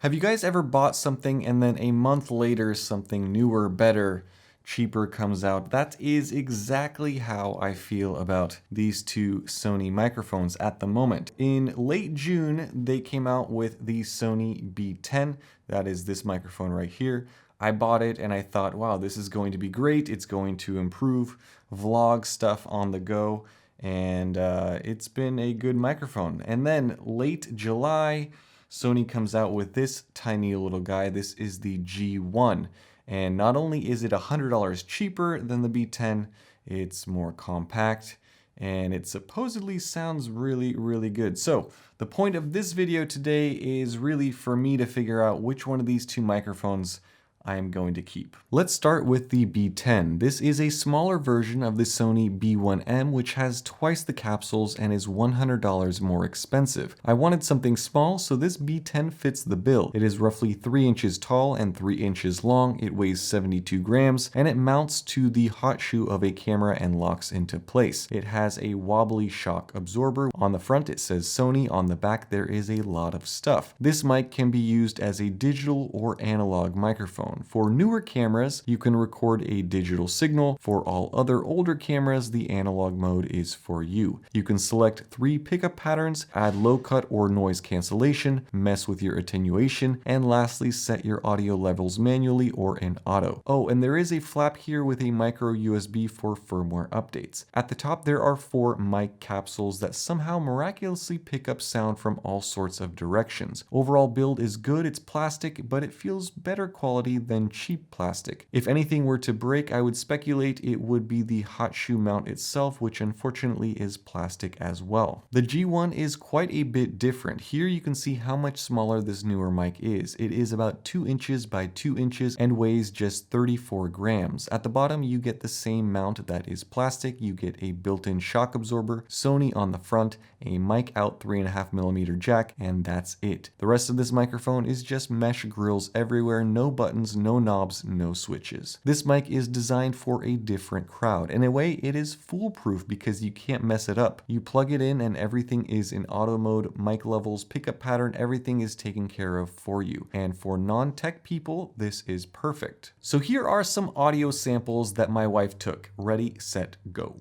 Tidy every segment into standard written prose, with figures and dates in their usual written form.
Have you guys ever bought something and then a month later something newer, better, cheaper comes out? That is exactly how I feel about these two Sony microphones at the moment. In late June, they came out with the Sony B10. That is this microphone right here. I bought it and I thought, wow, this is going to be great. It's going to improve vlog stuff on the go. And it's been a good microphone. And then late July, Sony comes out with this tiny little guy. This is the G1. And not only is it $100 cheaper than the B10, it's more compact and it supposedly sounds really, really good. So the point of this video today is really for me to figure out which one of these two microphones I am going to keep. Let's start with the B10. This is a smaller version of the Sony B1M, which has twice the capsules and is $100 more expensive. I wanted something small, so this B10 fits the bill. It is roughly 3 inches tall and 3 inches long. It weighs 72 grams and it mounts to the hot shoe of a camera and locks into place. It has a wobbly shock absorber. On the front it says Sony, on the back there is a lot of stuff. This mic can be used as a digital or analog microphone. For newer cameras, you can record a digital signal. For all other older cameras, the analog mode is for you. You can select 3 pickup patterns, add low cut or noise cancellation, mess with your attenuation, and lastly, set your audio levels manually or in auto. Oh, and there is a flap here with a micro USB for firmware updates. At the top, there are 4 mic capsules that somehow miraculously pick up sound from all sorts of directions. Overall build is good. It's plastic, but it feels better quality than cheap plastic. If anything were to break, I would speculate it would be the hot shoe mount itself, which unfortunately is plastic as well. The G1 is quite a bit different. Here you can see how much smaller this newer mic is. It is about 2 inches by 2 inches and weighs just 34 grams. At the bottom, you get the same mount that is plastic. You get a built-in shock absorber, Sony on the front, a mic out 3.5mm jack, and that's it. The rest of this microphone is just mesh grills everywhere, no buttons, no knobs, no switches. This mic is designed for a different crowd. In a way, it is foolproof because you can't mess it up. You plug it in and everything is in auto mode, mic levels, pickup pattern, everything is taken care of for you. And for non-tech people, this is perfect. So here are some audio samples that my wife took. Ready, set, go.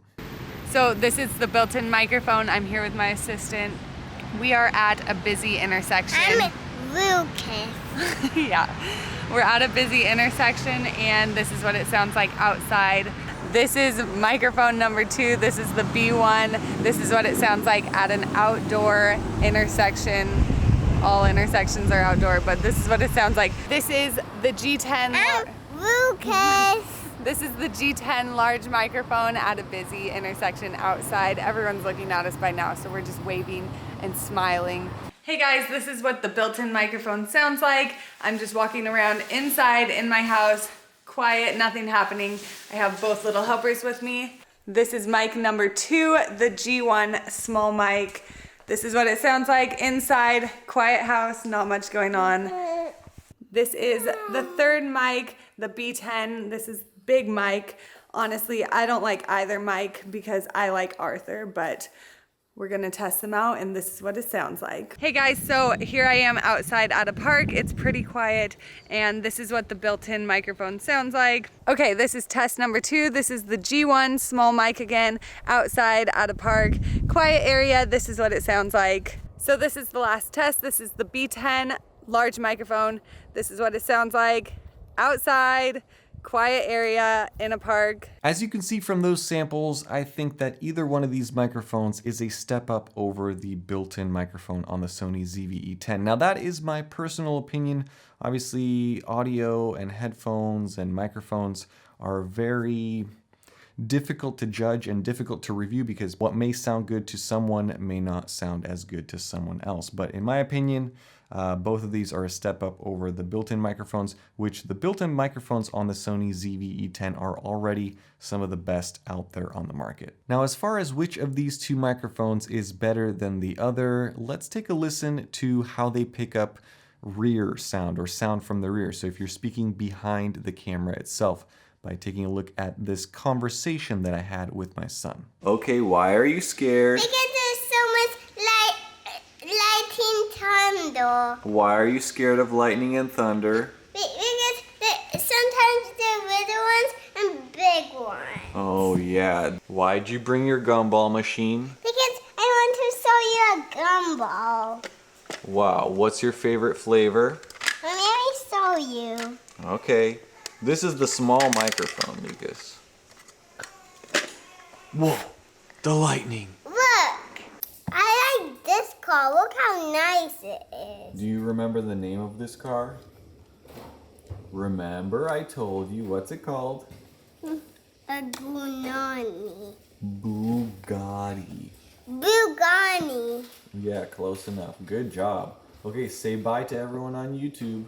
So this is the built-in microphone. I'm here with my assistant. We are at a busy intersection. I'm Lucas. Yeah, we're at a busy intersection and this is what it sounds like outside. This is microphone number 2. This is the B1. This is what it sounds like at an outdoor intersection. All intersections are outdoor, but this is what it sounds like. This is the G10. I'm Lucas. This is the G10 large microphone at a busy intersection outside. Everyone's looking at us by now, so we're just waving and smiling. Hey guys, this is what the built-in microphone sounds like. I'm just walking around inside in my house, quiet, nothing happening. I have both little helpers with me. This is mic number 2, the G1 small mic. This is what it sounds like inside, quiet house, not much going on. This is the 3rd mic, the B10. This is big mic. Honestly, I don't like either mic because I like Arthur, but we're gonna test them out and this is what it sounds like. Hey guys, so here I am outside at a park. It's pretty quiet and this is what the built-in microphone sounds like. Okay, this is test number 2. This is the G1 small mic again, outside at a park. Quiet area, this is what it sounds like. So this is the last test. This is the B10 large microphone. This is what it sounds like outside, quiet area in a park. As you can see from those samples, I think that either one of these microphones is a step up over the built-in microphone on the Sony ZV-E10. Now that is my personal opinion. Obviously, audio and headphones and microphones are very difficult to judge and difficult to review because what may sound good to someone may not sound as good to someone else. But in my opinion, both of these are a step up over the built-in microphones, which the built-in microphones on the Sony ZV-E10 are already some of the best out there on the market. Now, as far as which of these two microphones is better than the other, let's take a listen to how they pick up rear sound or sound from the rear. So if you're speaking behind the camera itself, by taking a look at this conversation that I had with my son. Okay, why are you scared? Because there's so much lightning thunder. Why are you scared of lightning and thunder? Because sometimes they're little ones and big ones. Oh yeah. Why'd you bring your gumball machine? Because I want to show you a gumball. Wow, what's your favorite flavor? Let me show you. Okay. This is the small microphone, Lucas. Whoa, the lightning. Look, I like this car. Look how nice it is. Do you remember the name of this car? Remember I told you, what's it called? A Gunani. Bugatti. Bugatti. Yeah, close enough. Good job. Okay, say bye to everyone on YouTube.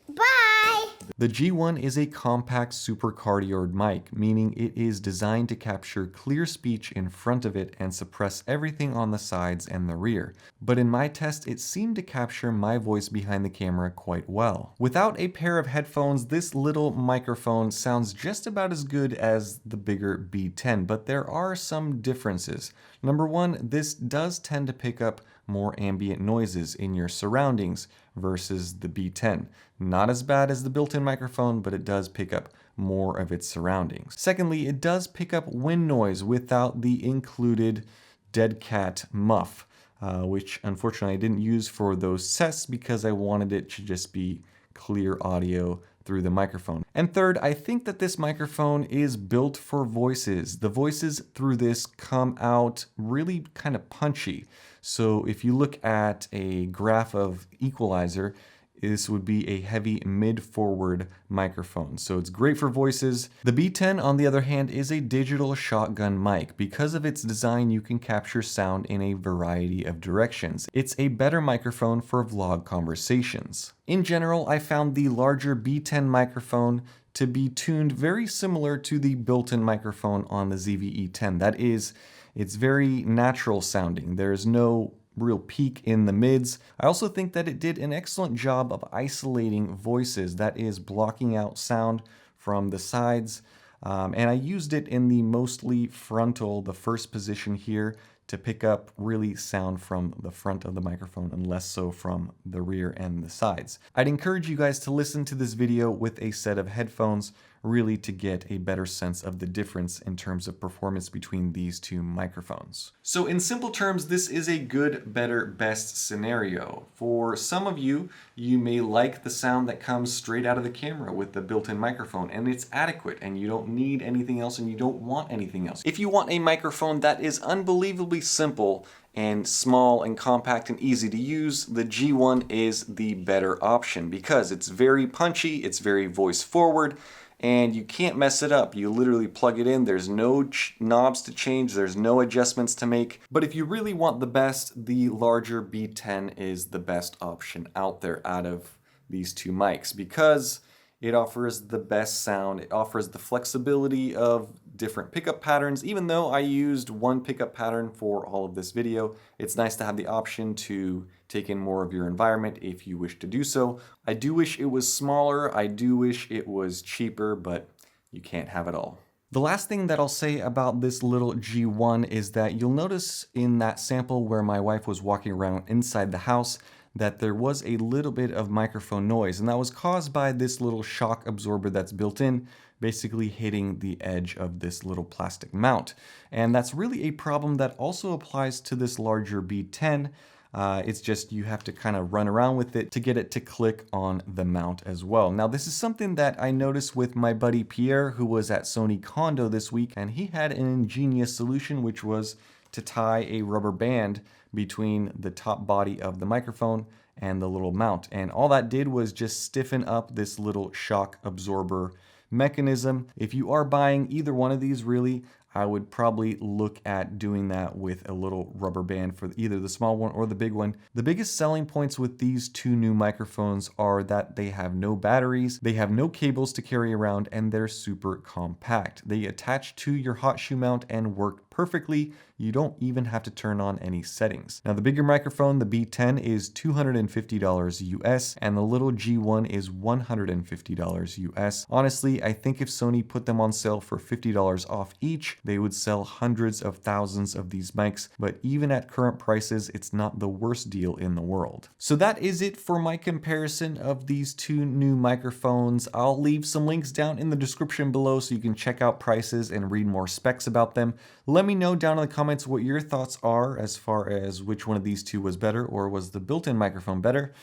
Bye. The G1 is a compact supercardioid mic, meaning it is designed to capture clear speech in front of it and suppress everything on the sides and the rear. But in my test, it seemed to capture my voice behind the camera quite well. Without a pair of headphones, this little microphone sounds just about as good as the bigger B10, but there are some differences. Number one, this does tend to pick up more ambient noises in your surroundings versus the B10. Not as bad as the built-in microphone, but it does pick up more of its surroundings. Secondly, it does pick up wind noise without the included dead cat muff, which unfortunately I didn't use for those tests because I wanted it to just be clear audio through the microphone. And third, I think that this microphone is built for voices. The voices through this come out really kind of punchy. So if you look at a graph of equalizer, this would be a heavy mid-forward microphone. So it's great for voices. The B10, on the other hand, is a digital shotgun mic. Because of its design, you can capture sound in a variety of directions. It's a better microphone for vlog conversations. In general, I found the larger B10 microphone to be tuned very similar to the built-in microphone on the ZV-E10. That is, it's very natural sounding. There's no real peak in the mids. I also think that it did an excellent job of isolating voices, that is blocking out sound from the sides. And I used it in the mostly frontal, the first position here, to pick up really sound from the front of the microphone and less so from the rear and the sides. I'd encourage you guys to listen to this video with a set of headphones, really to get a better sense of the difference in terms of performance between these two microphones. So in simple terms, this is a good, better, best scenario. For some of you, you may like the sound that comes straight out of the camera with the built-in microphone, and it's adequate and you don't need anything else and you don't want anything else. If you want a microphone that is unbelievably simple and small and compact and easy to use, the G1 is the better option because it's very punchy, it's very voice forward, and you can't mess it up. You literally plug it in, there's no knobs to change, there's no adjustments to make. But if you really want the best, the larger B10 is the best option out there out of these two mics because it offers the best sound, it offers the flexibility of different pickup patterns. Even though I used one pickup pattern for all of this video, it's nice to have the option to take in more of your environment if you wish to do so. I do wish it was smaller, I do wish it was cheaper, but you can't have it all. The last thing that I'll say about this little G1 is that you'll notice in that sample where my wife was walking around inside the house that there was a little bit of microphone noise, and that was caused by this little shock absorber that's built in, basically hitting the edge of this little plastic mount. And that's really a problem that also applies to this larger B10. It's just you have to kind of run around with it to get it to click on the mount as well. Now this is something that I noticed with my buddy Pierre, who was at Sony Condo this week, and he had an ingenious solution, which was to tie a rubber band between the top body of the microphone and the little mount. And all that did was just stiffen up this little shock absorber mechanism. If you are buying either one of these, really, I would probably look at doing that with a little rubber band for either the small one or the big one. The biggest selling points with these two new microphones are that they have no batteries, they have no cables to carry around, and they're super compact. They attach to your hot shoe mount and work perfectly. You don't even have to turn on any settings. Now the bigger microphone, the B10, is $250 US, and the little G1 is $150 US. Honestly, I think if Sony put them on sale for $50 off each, they would sell hundreds of thousands of these mics, but even at current prices, it's not the worst deal in the world. So that is it for my comparison of these two new microphones. I'll leave some links down in the description below so you can check out prices and read more specs about them. Let me know down in the comments what your thoughts are as far as which one of these two was better, or was the built-in microphone better?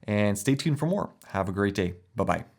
And stay tuned for more. Have a great day. Bye-bye.